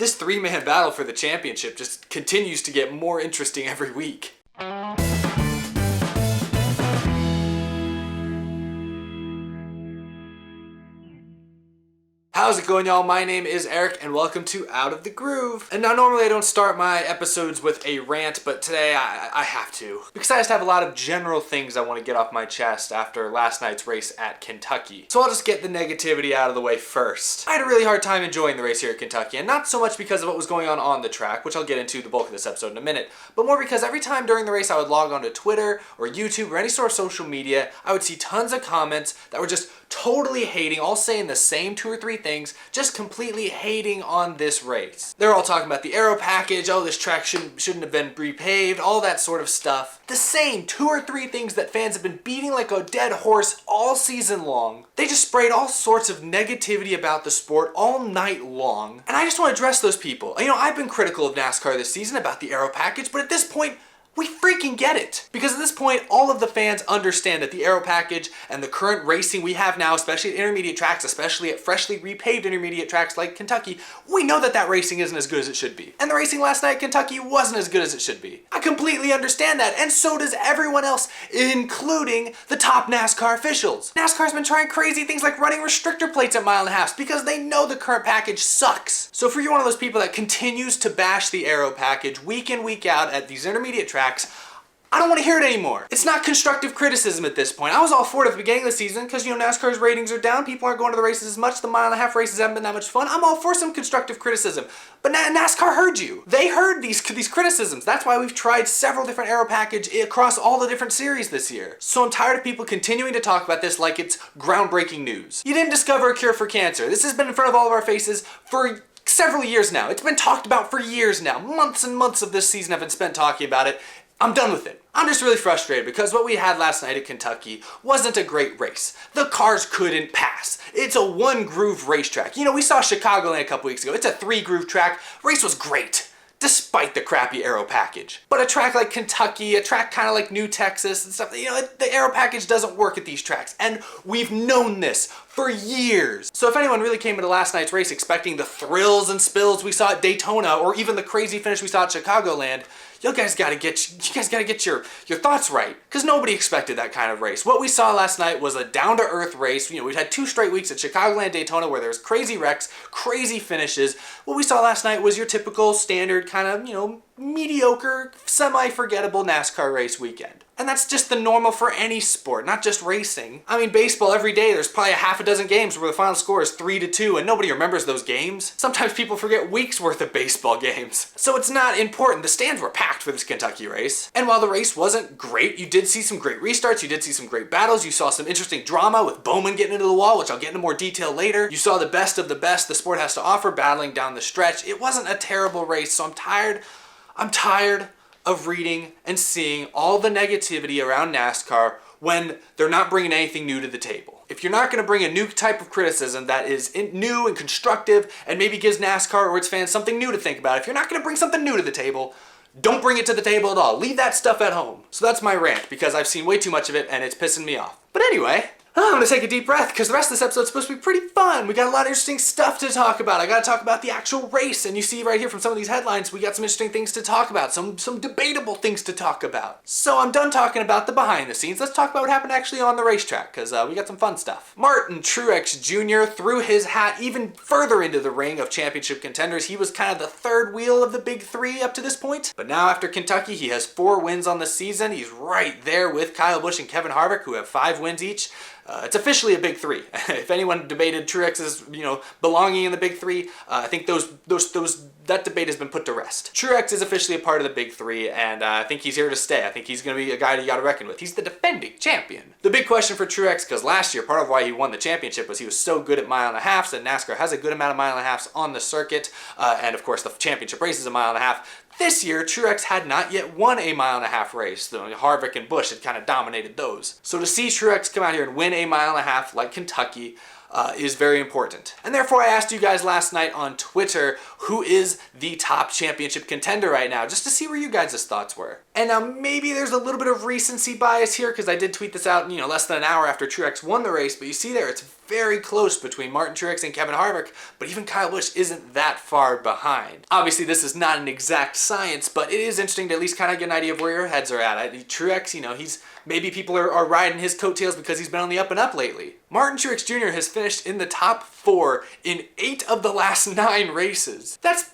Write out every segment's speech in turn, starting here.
This three-man battle for the championship just continues to get more interesting every week. How's it going, y'all? My name is Eric and welcome to Out of the Groove. And now normally I don't start my episodes with a rant, but today I have to. Because I just have a lot of general things I want to get off my chest after last night's race at Kentucky. So I'll just get the negativity out of the way first. I had a really hard time enjoying the race here at Kentucky, and not so much because of what was going on the track, which I'll get into the bulk of this episode in a minute, but more because every time during the race I would log on to Twitter or YouTube or any sort of social media, I would see tons of comments that were just totally hating, all saying the same two or three things, just completely hating on this race. They're all talking about the aero package, oh, this track shouldn't have been repaved, all that sort of stuff. The same two or three things that fans have been beating like a dead horse all season long. They just sprayed all sorts of negativity about the sport all night long. And I just want to address those people. You know, I've been critical of NASCAR this season about the aero package, but at this point, we freaking get it. Because at this point, all of the fans understand that the aero package and the current racing we have now, especially at intermediate tracks, especially at freshly repaved intermediate tracks like Kentucky, we know that that racing isn't as good as it should be. And the racing last night at Kentucky wasn't as good as it should be. I completely understand that, and so does everyone else, including the top NASCAR officials. NASCAR's been trying crazy things like running restrictor plates at 1.5 miles because they know the current package sucks. So if you're one of those people that continues to bash the aero package week in, week out at these intermediate tracks, I don't want to hear it anymore. It's not constructive criticism at this point. I was all for it at the beginning of the season because, you know, NASCAR's ratings are down, people aren't going to the races as much, the 1.5 mile races haven't been that much fun. I'm all for some constructive criticism. But NASCAR heard you. They heard these criticisms. That's why we've tried several different aero package across all the different series this year. So I'm tired of people continuing to talk about this like it's groundbreaking news. You didn't discover a cure for cancer. This has been in front of all of our faces for several years now. It's been talked about for years now. Months and months of this season have been spent talking about it. I'm done with it. I'm just really frustrated because what we had last night at Kentucky wasn't a great race. The cars couldn't pass. It's a one-groove racetrack. You know, we saw Chicagoland a couple weeks ago. It's a 3-groove track. Race was great, despite the crappy aero package. But a track like Kentucky, a track kind of like New Texas and stuff, you know, the aero package doesn't work at these tracks. And we've known this for years. So if anyone really came into last night's race expecting the thrills and spills we saw at Daytona or even the crazy finish we saw at Chicagoland, you guys gotta get your thoughts right, because nobody expected that kind of race. What we saw last night was a down-to-earth race. You know, we've had 2 straight weeks at Chicagoland, Daytona, where there's crazy wrecks, crazy finishes. What we saw last night was your typical standard kind of, you know, mediocre, semi-forgettable NASCAR race weekend. And that's just the normal for any sport, not just racing. I mean, baseball every day, there's probably a half a dozen games where the final score is 3-2 and nobody remembers those games. Sometimes people forget weeks worth of baseball games. So it's not important. The stands were packed for this Kentucky race. And while the race wasn't great, you did see some great restarts, you did see some great battles, you saw some interesting drama with Bowman getting into the wall, which I'll get into more detail later. You saw the best of the best the sport has to offer battling down the stretch. It wasn't a terrible race, so I'm tired of reading and seeing all the negativity around NASCAR when they're not bringing anything new to the table. If you're not going to bring a new type of criticism that is new and constructive and maybe gives NASCAR or its fans something new to think about, if you're not going to bring something new to the table, don't bring it to the table at all. Leave that stuff at home. So that's my rant, because I've seen way too much of it and it's pissing me off. But anyway, I'm gonna take a deep breath because the rest of this episode is supposed to be pretty fun. We got a lot of interesting stuff to talk about. I gotta talk about the actual race, and you see right here from some of these headlines, we got some interesting things to talk about, some debatable things to talk about. So I'm done talking about the behind the scenes. Let's talk about what happened actually on the racetrack, because we got some fun stuff. Martin Truex Jr. threw his hat even further into the ring of championship contenders. He was kind of the third wheel of the big 3 up to this point. But now after Kentucky, he has 4 wins on the season. He's right there with Kyle Busch and Kevin Harvick, who have 5 wins each. It's officially a big 3. If anyone debated Truex's, belonging in the big 3, I think that debate has been put to rest. Truex is officially a part of the big 3, and I think he's here to stay. I think he's going to be a guy you got to reckon with. He's the defending champion. The big question for Truex, because last year, part of why he won the championship was he was so good at 1.5 miles, and NASCAR has a good amount of 1.5 miles on the circuit, and of course the championship race is 1.5 miles. This year, Truex had not yet won a 1.5 mile race. Harvick and Busch had kind of dominated those. So to see Truex come out here and win a 1.5 mile like Kentucky is very important. And therefore I asked you guys last night on Twitter who is the top championship contender right now, just to see where you guys' thoughts were. And now maybe there's a little bit of recency bias here because I did tweet this out, less than an hour after Truex won the race, but you see there, it's very close between Martin Truex and Kevin Harvick, but even Kyle Busch isn't that far behind. Obviously, this is not an exact science, but it is interesting to at least kind of get an idea of where your heads are at. Truex, maybe people are riding his coattails because he's been on the up and up lately. Martin Truex Jr. has finished in the top 4 in 8 of the last 9 races. That's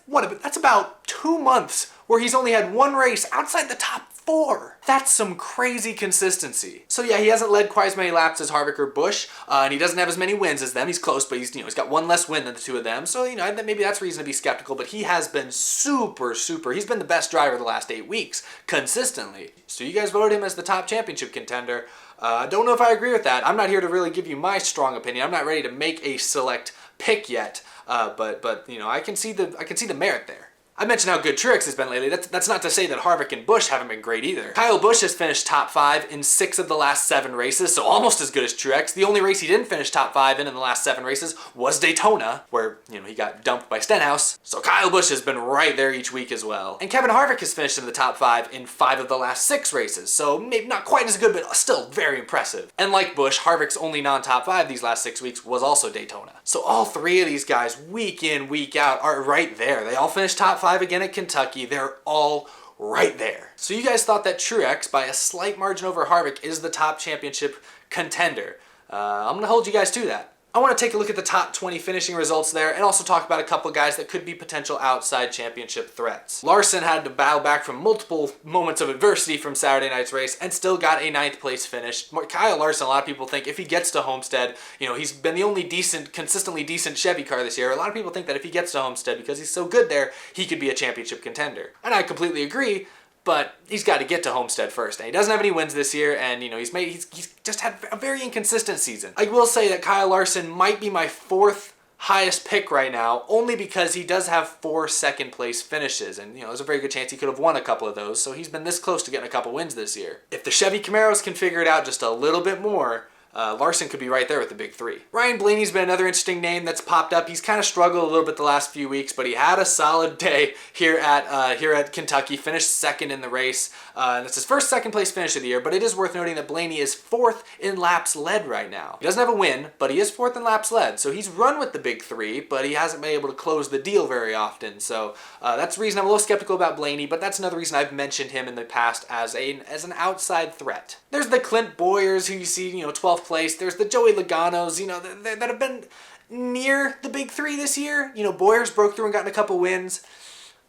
about 2 months where he's only had 1 race outside the top 4. That's some crazy consistency. So yeah, he hasn't led quite as many laps as Harvick or Busch, and he doesn't have as many wins as them. He's close, but he's got 1 less win than the 2 of them. So maybe that's reason to be skeptical. But he has been super. He's been the best driver the last 8 weeks consistently. So you guys voted him as the top championship contender. Don't know if I agree with that. I'm not here to really give you my strong opinion. I'm not ready to make a select pick yet. But I can see the merit there. I mentioned how good Truex has been lately. That's not to say that Harvick and Busch haven't been great either. Kyle Busch has finished top 5 in 6 of the last 7 races, so almost as good as Truex. The only race he didn't finish top 5 in the last 7 races was Daytona, where he got dumped by Stenhouse. So Kyle Busch has been right there each week as well. And Kevin Harvick has finished in the top 5 in 5 of the last 6 races, so maybe not quite as good, but still very impressive. And like Busch, Harvick's only non-top 5 these last 6 weeks was also Daytona. So all 3 of these guys, week in, week out, are right there. They all finished top 5 again at Kentucky. They're all right there. So you guys thought that Truex, by a slight margin over Harvick, is the top championship contender. I'm going to hold you guys to that. I want to take a look at the top 20 finishing results there and also talk about a couple guys that could be potential outside championship threats. Larson had to battle back from multiple moments of adversity from Saturday night's race and still got a 9th place finish. Kyle Larson, a lot of people think if he gets to Homestead, he's been the only consistently decent Chevy car this year. A lot of people think that if he gets to Homestead, because he's so good there, he could be a championship contender. And I completely agree. But he's got to get to Homestead first. And he doesn't have any wins this year, and he's just had a very inconsistent season. I will say that Kyle Larson might be my 4th highest pick right now, only because he does have 4 second place finishes, and there's a very good chance he could have won a couple of those, so he's been this close to getting a couple wins this year. If the Chevy Camaros can figure it out just a little bit more, Larson could be right there with the big 3. Ryan Blaney's been another interesting name that's popped up. He's kind of struggled a little bit the last few weeks, but he had a solid day here at Kentucky. Finished 2nd in the race. And it's his first 2nd place finish of the year, but it is worth noting that Blaney is 4th in laps led right now. He doesn't have a win, but he is 4th in laps led. So he's run with the big 3, but he hasn't been able to close the deal very often. So that's the reason I'm a little skeptical about Blaney, but that's another reason I've mentioned him in the past as an outside threat. There's the Clint Boyers, who you see, 12th place. There's the Joey Logano's, that have been near the big 3 this year. Boyers broke through and gotten a couple wins,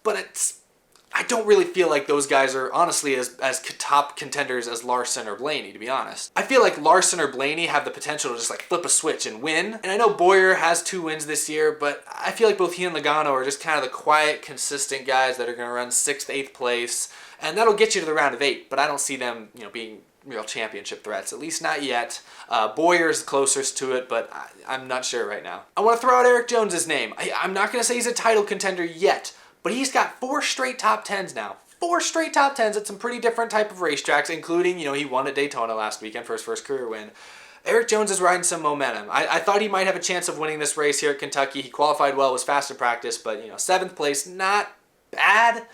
but I don't really feel like those guys are honestly as top contenders as Larson or Blaney, to be honest. I feel like Larson or Blaney have the potential to just flip a switch and win. And I know Boyer has 2 wins this year, but I feel like both he and Logano are just kind of the quiet, consistent guys that are going to run 6th, 8th place, and that'll get you to the round of 8. But I don't see them, being real championship threats, at least not yet. Boyer's closest to it, but I'm not sure right now. I want to throw out Erik Jones's name. I'm not going to say he's a title contender yet, but he's got 4 straight top 10s now. 4 straight top 10s at some pretty different type of racetracks, including, he won at Daytona last weekend for his first career win. Erik Jones is riding some momentum. I thought he might have a chance of winning this race here at Kentucky. He qualified well, was fast in practice, but 7th place, not bad.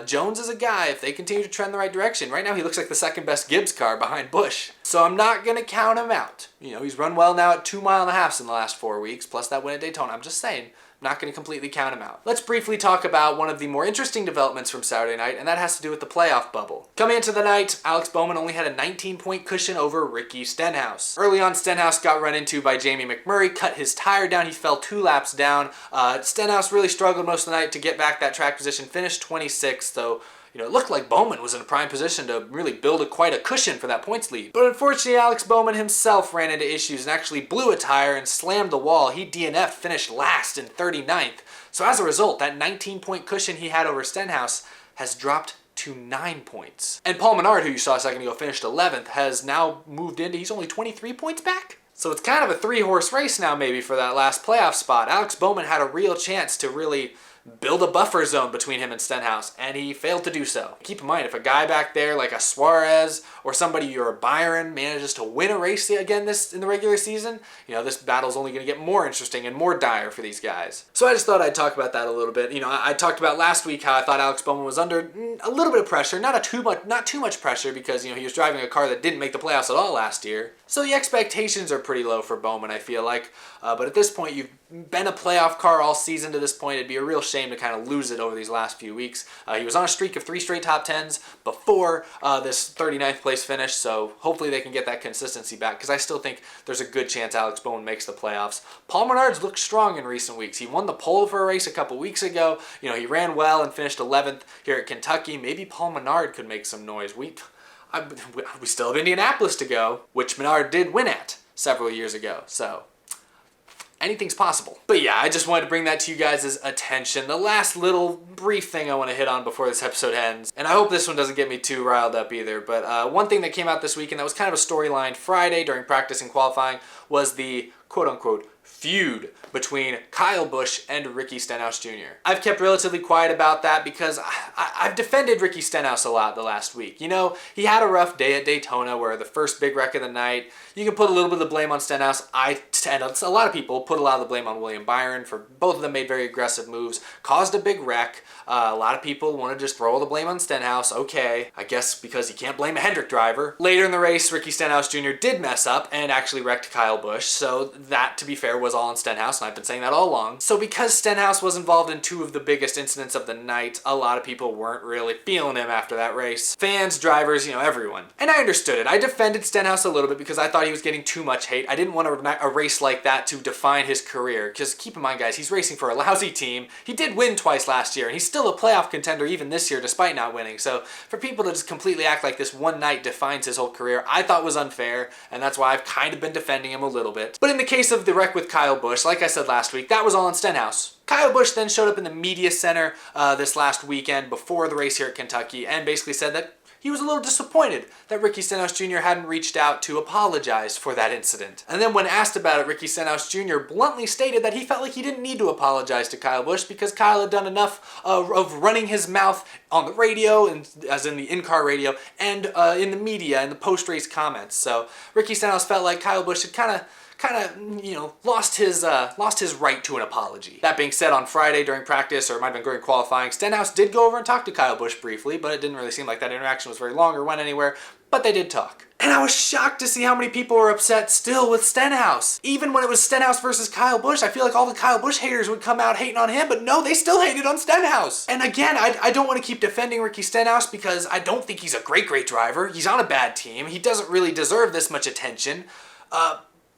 Jones is a guy, if they continue to trend the right direction. Right now he looks like the 2nd best Gibbs car behind Busch. So I'm not going to count him out. He's run well now at 2.5 miles in the last 4 weeks, plus that win at Daytona. I'm just saying, I'm not going to completely count him out. Let's briefly talk about one of the more interesting developments from Saturday night, and that has to do with the playoff bubble. Coming into the night, Alex Bowman only had a 19-point cushion over Ricky Stenhouse. Early on, Stenhouse got run into by Jamie McMurray, cut his tire down. He fell 2 laps down. Stenhouse really struggled most of the night to get back that track position, finished 26th, though it looked like Bowman was in a prime position to really build quite a cushion for that points lead. But unfortunately, Alex Bowman himself ran into issues and actually blew a tire and slammed the wall. He DNF'd, finished last in 39th. So as a result, that 19-point cushion he had over Stenhouse has dropped to 9 points. And Paul Menard, who you saw a second ago, finished 11th, has now moved into, he's only 23 points back? So it's kind of a 3-horse race now maybe for that last playoff spot. Alex Bowman had a real chance to really build a buffer zone between him and Stenhouse, and he failed to do so. Keep in mind, if a guy back there like a Suarez or somebody or a Byron manages to win a race again in the regular season, this battle's only going to get more interesting and more dire for these guys. So I just thought I'd talk about that a little bit. I talked about last week how I thought Alex Bowman was under a little bit of pressure, not too much pressure, because he was driving a car that didn't make the playoffs at all last year. So the expectations are pretty low for Bowman, I feel like. But at this point, you've been a playoff car all season to this point. It'd be a real shame to kind of lose it over these last few weeks. He was on a streak of 3 straight top 10s before this 39th place finish, so hopefully they can get that consistency back, because I still think there's a good chance Alex Bowman makes the playoffs. Paul Menard's looked strong in recent weeks. He won the pole for a race a couple weeks ago. He ran well and finished 11th here at Kentucky. Maybe Paul Menard could make some noise. We still have Indianapolis to go, which Menard did win at several years ago, so anything's possible. But yeah, I just wanted to bring that to you guys' attention. The last little brief thing I want to hit on before this episode ends, and I hope this one doesn't get me too riled up either, but one thing that came out this week, and that was kind of a storyline Friday during practice and qualifying, was the quote-unquote feud between Kyle Busch and Ricky Stenhouse Jr. I've kept relatively quiet about that because I've defended Ricky Stenhouse a lot the last week. He had a rough day at Daytona where the first big wreck of the night, you can put a little bit of the blame on Stenhouse. A lot of people put a lot of the blame on William Byron, for both of them made very aggressive moves, caused a big wreck. A lot of people want to just throw all the blame on Stenhouse. Okay, I guess because you can't blame a Hendrick driver. Later in the race, Ricky Stenhouse Jr. did mess up and actually wrecked Kyle Busch, so that, to be fair, was all on Stenhouse, and I've been saying that all along. So because Stenhouse was involved in 2 of the biggest incidents of the night, a lot of people weren't really feeling him after that race. Fans, drivers, everyone. And I understood it. I defended Stenhouse a little bit because I thought he was getting too much hate. I didn't want a race like that to define his career, because keep in mind, guys, he's racing for a lousy team. He did win twice last year, and he's still a playoff contender even this year despite not winning. So for people to just completely act like this one night defines his whole career, I thought was unfair, and that's why I've kind of been defending him a little bit. But in the case of the wreck with Kyle Busch, like I said last week, that was all on Stenhouse. Kyle Busch then showed up in the media center this last weekend before the race here at Kentucky and basically said that he was a little disappointed that Ricky Stenhouse Jr. hadn't reached out to apologize for that incident. And then when asked about it, Ricky Stenhouse Jr. bluntly stated that he felt like he didn't need to apologize to Kyle Busch because Kyle had done enough of running his mouth on the radio, and as in the in-car radio, and in the media and the post-race comments. So Ricky Stenhouse felt like Kyle Busch had kind of lost his right to an apology. That being said, on Friday during practice, or it might have been during qualifying, Stenhouse did go over and talk to Kyle Busch briefly, but it didn't really seem like that interaction was very long or went anywhere, but they did talk. And I was shocked to see how many people were upset still with Stenhouse. Even when it was Stenhouse versus Kyle Busch, I feel like all the Kyle Busch haters would come out hating on him, but no, they still hated on Stenhouse. And again, I don't want to keep defending Ricky Stenhouse because I don't think he's a great driver. He's on a bad team. He doesn't really deserve this much attention.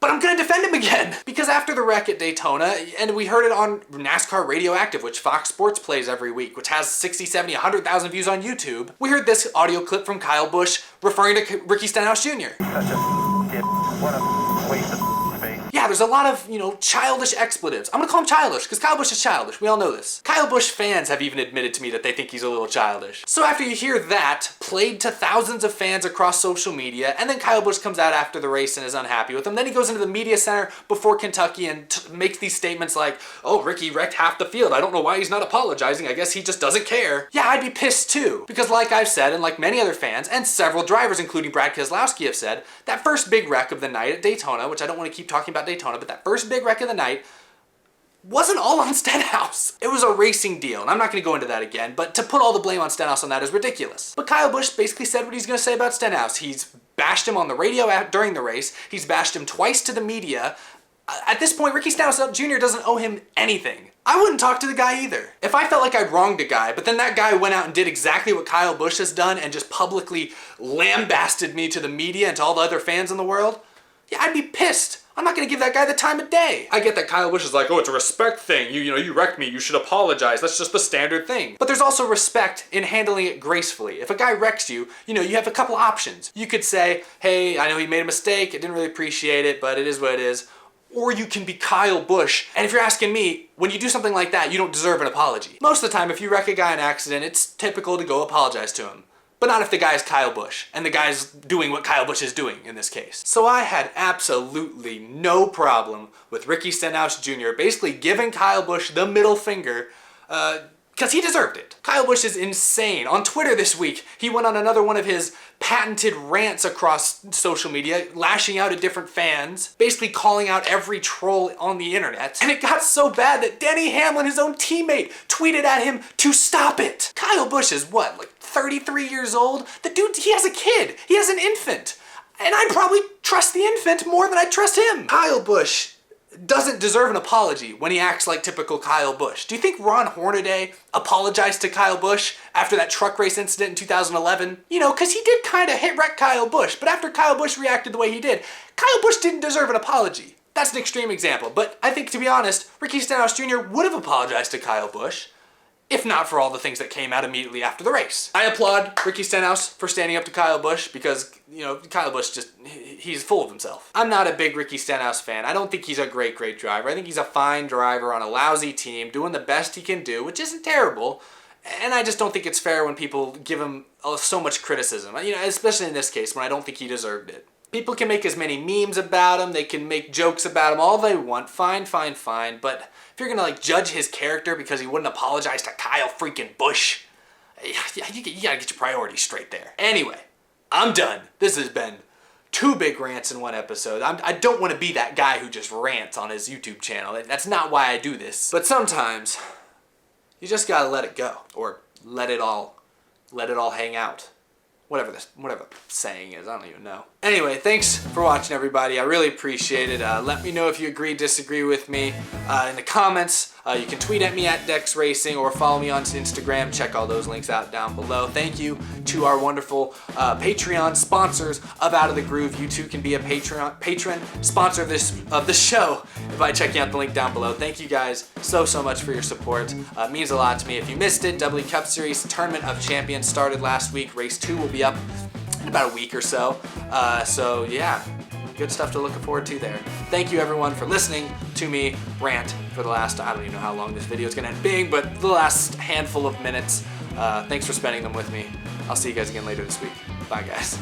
But I'm going to defend him again, because after the wreck at Daytona, and we heard it on NASCAR Radioactive, which Fox Sports plays every week, which has 60, 70, 100,000 views on YouTube, we heard this audio clip from Kyle Busch referring to Ricky Stenhouse Jr. Yeah, there's a lot of, childish expletives. I'm gonna call him childish, because Kyle Busch is childish. We all know this. Kyle Busch fans have even admitted to me that they think he's a little childish. So after you hear that, played to thousands of fans across social media, and then Kyle Busch comes out after the race and is unhappy with him, then he goes into the media center before Kentucky and makes these statements like, oh, Ricky wrecked half the field. I don't know why he's not apologizing. I guess he just doesn't care. Yeah, I'd be pissed too, because like I've said, and like many other fans, and several drivers, including Brad Keselowski, have said, that first big wreck of the night at Daytona, which I don't want to keep talking about Daytona, but that first big wreck of the night wasn't all on Stenhouse. It was a racing deal, and I'm not going to go into that again, but to put all the blame on Stenhouse on that is ridiculous. But Kyle Busch basically said what he's going to say about Stenhouse. He's bashed him on the radio during the race. He's bashed him twice to the media. At this point, Ricky Stenhouse Jr. doesn't owe him anything. I wouldn't talk to the guy either. If I felt like I'd wronged a guy, but then that guy went out and did exactly what Kyle Busch has done and just publicly lambasted me to the media and to all the other fans in the world, yeah, I'd be pissed. I'm not going to give that guy the time of day. I get that Kyle Busch is like, oh, it's a respect thing. You wrecked me. You should apologize. That's just the standard thing. But there's also respect in handling it gracefully. If a guy wrecks you, you have a couple options. You could say, hey, I know he made a mistake. I didn't really appreciate it, but it is what it is. Or you can be Kyle Busch. And if you're asking me, when you do something like that, you don't deserve an apology. Most of the time, if you wreck a guy in an accident, it's typical to go apologize to him. But not if the guy's Kyle Busch, and the guy's doing what Kyle Busch is doing in this case. So I had absolutely no problem with Ricky Stenhouse Jr. basically giving Kyle Busch the middle finger because he deserved it. Kyle Busch is insane. On Twitter this week, he went on another one of his patented rants across social media, lashing out at different fans, basically calling out every troll on the internet. And it got so bad that Denny Hamlin, his own teammate, tweeted at him to stop it. Kyle Busch is what, like 33 years old? The dude, he has a kid. He has an infant. And I'd probably trust the infant more than I'd trust him. Kyle Busch doesn't deserve an apology when he acts like typical Kyle Busch. Do you think Ron Hornaday apologized to Kyle Busch after that truck race incident in 2011? You know, because he did kind of hit wreck Kyle Busch, but after Kyle Busch reacted the way he did, Kyle Busch didn't deserve an apology. That's an extreme example, but I think, to be honest, Ricky Stenhouse Jr. would have apologized to Kyle Busch, if not for all the things that came out immediately after the race. I applaud Ricky Stenhouse for standing up to Kyle Busch because, you know, Kyle Busch he's full of himself. I'm not a big Ricky Stenhouse fan. I don't think he's a great driver. I think he's a fine driver on a lousy team, doing the best he can do, which isn't terrible. And I just don't think it's fair when people give him so much criticism, you know, especially in this case when I don't think he deserved it. People can make as many memes about him, they can make jokes about him all they want, fine, but if you're gonna like judge his character because he wouldn't apologize to Kyle freaking Busch, you gotta get your priorities straight there. Anyway, I'm done. This has been 2 big rants in one episode. I don't want to be that guy who just rants on his YouTube channel. That's not why I do this. But sometimes you just gotta let it go, or let it all hang out. Whatever the saying is, I don't even know. Anyway, thanks for watching, everybody. I really appreciate it. Let me know if you agree, disagree with me in the comments. You can tweet at me at DECS Racing or follow me on Instagram. Check all those links out down below. Thank you to our wonderful Patreon sponsors of Out of the Groove. You too can be a patron sponsor of the show by checking out the link down below. Thank you guys so much for your support. It means a lot to me. If you missed it, W Cup Series Tournament of Champions started last week. Race 2 will be up in about a week or so. So yeah, good stuff to look forward to there. Thank you everyone for listening to me rant for the last, I don't even know how long this video is gonna end being, but the last handful of minutes. Thanks for spending them with me. I'll see you guys again later this week. Bye guys.